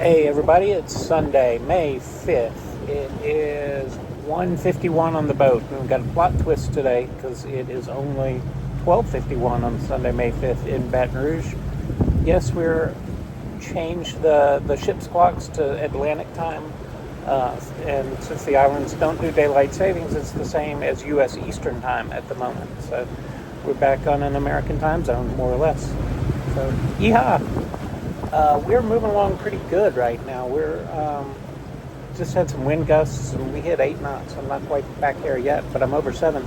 Hey everybody, it's Sunday, May 5th. It is 1:51 on the boat. We've got a plot twist today because it is only 12:51 on Sunday, May 5th in Baton Rouge. Yes, we're changed the ship's clocks to Atlantic time. And since the islands don't do daylight savings, it's the same as U.S. Eastern time at the moment. So we're back on an American time zone, more or less. So, yeehaw! We're moving along pretty good right now. We're just had some wind gusts and we hit 8 knots. I'm not quite back there yet, but I'm over 7.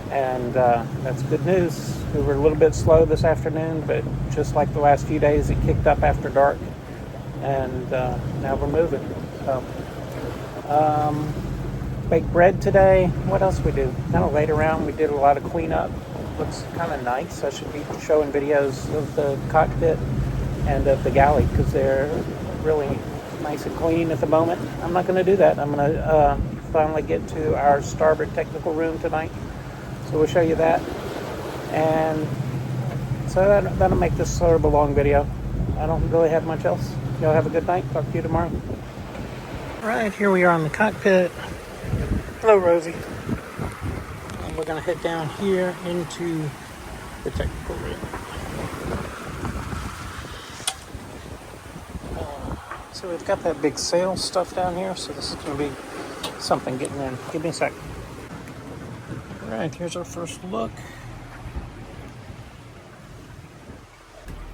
And that's good news. We were a little bit slow this afternoon, but just like the last few days, it kicked up after dark. And now we're moving. So, baked bread today. What else we do? Kind of laid around. We did a lot of cleanup. Looks kind of nice. I should be showing videos of the cockpit and of the galley because they're really nice and clean at the moment. I'm not going to do that. I'm going to finally get to our starboard technical room tonight. So we'll show you that. And so that'll make this sort of a long video. I don't really have much else. Y'all have a good night. Talk to you tomorrow. All right, here we are on the cockpit. Hello, Rosie. And we're going to head down here into the technical room. So we've got that big sail stuff down here, so this is going to be something getting in. Give me a sec. All right, here's our first look.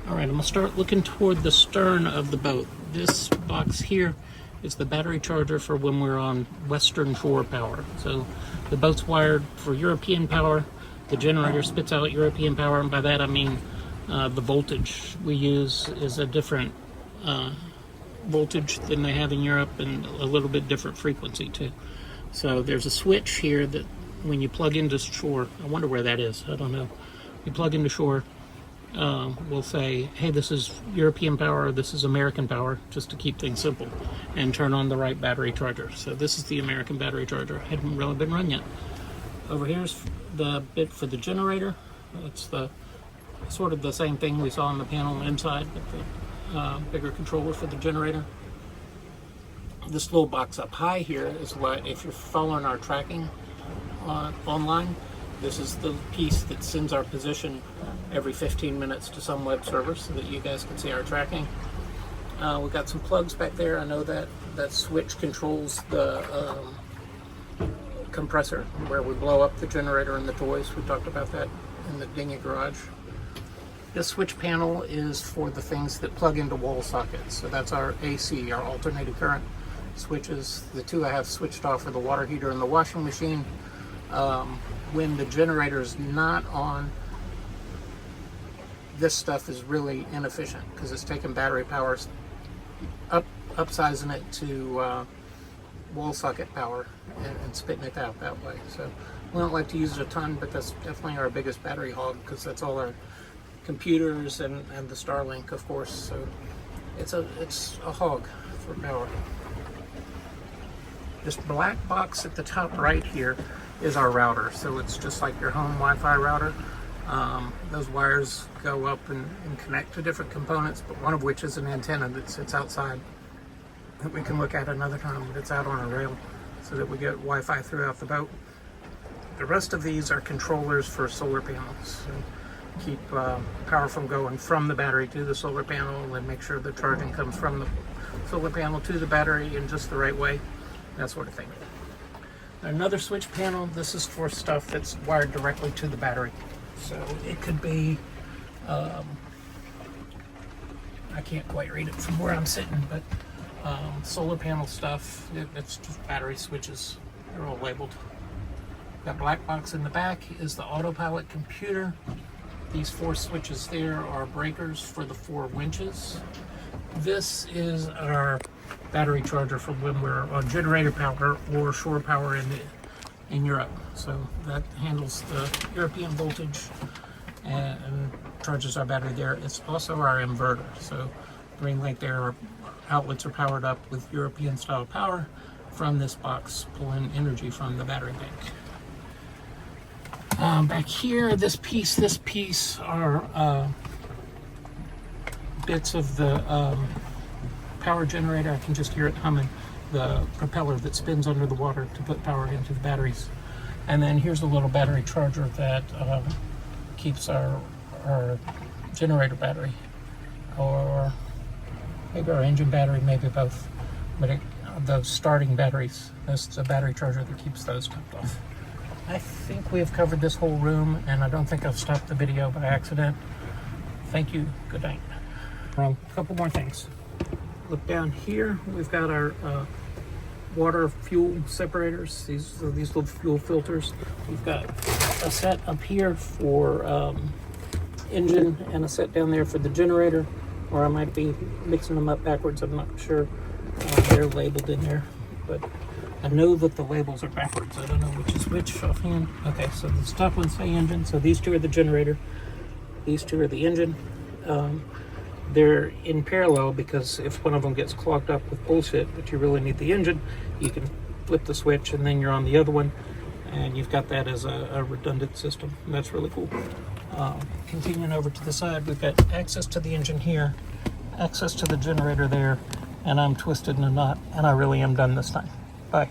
All right, I'm going to start looking toward the stern of the boat. This box here is the battery charger for when we're on Western Shore power. So the boat's wired for European power. The generator spits out European power, and by that I mean the voltage we use is a different voltage than they have in Europe, and a little bit different frequency too. So there's a switch here that when you plug into shore, I wonder where that is, I don't know. You plug into shore, we'll say, hey, this is European power, this is American power, just to keep things simple, and turn on the right battery charger. So this is the American battery charger. Hadn't really been run yet. Over here's the bit for the generator. It's the sort of the same thing we saw on the panel inside, but the bigger controller for the generator. This little box up high here is what, if you're following our tracking online, this is the piece that sends our position every 15 minutes to some web server so that you guys can see our tracking. We've got some plugs back there. I know that switch controls the compressor where we blow up the generator and the toys. We talked about that in the dinghy garage. This switch panel is for the things that plug into wall sockets. So that's our AC, our alternating current switches. The two I have switched off are the water heater and the washing machine. When the generator is not on, this stuff is really inefficient because it's taking battery power, upsizing it to wall socket power and spitting it out that way. So we don't like to use it a ton, but that's definitely our biggest battery hog because that's all our computers and the Starlink, of course. So it's a hog for power. This black box at the top right here is our router. So it's just like your home Wi-Fi router. Those wires go up and connect to different components, but one of which is an antenna that sits outside that we can look at another time, but it's out on a rail so that we get Wi-Fi throughout the boat. The rest of these are controllers for solar panels. So keep power from going from the battery to the solar panel and make sure the charging comes from the solar panel to the battery in just the right way, that sort of thing. Another switch panel, this is for stuff that's wired directly to the battery. So it could be, I can't quite read it from where I'm sitting, but solar panel stuff, it's just battery switches. They're all labeled. That black box in the back is the autopilot computer. These 4 switches there are breakers for the 4 winches. This is our battery charger for when we're on generator power or shore power in Europe. So that handles the European voltage and charges our battery there. It's also our inverter. So green light there, our outlets are powered up with European style power from this box, pulling energy from the battery bank. Back here, this piece are bits of the power generator. I can just hear it humming, the propeller that spins under the water to put power into the batteries. And then here's a little battery charger that keeps our generator battery, or maybe our engine battery, maybe both. But those starting batteries, that's the battery charger that keeps those topped off. I think we have covered this whole room, and I don't think I've stopped the video by accident. Thank you. Good night. A couple more things. Look down here. We've got our water fuel separators. These are these little fuel filters. We've got a set up here for engine and a set down there for the generator, or I might be mixing them up backwards. I'm not sure. They're labeled in there, but I know that the labels are backwards. I don't know which is which offhand. Okay, so the top ones say engine. So these two are the generator. These two are the engine. They're in parallel because if one of them gets clogged up with bullshit, but you really need the engine, you can flip the switch and then you're on the other one, and you've got that as a redundant system. And that's really cool. Continuing over to the side, we've got access to the engine here, access to the generator there, and I'm twisted in a knot, and I really am done this time. Bye.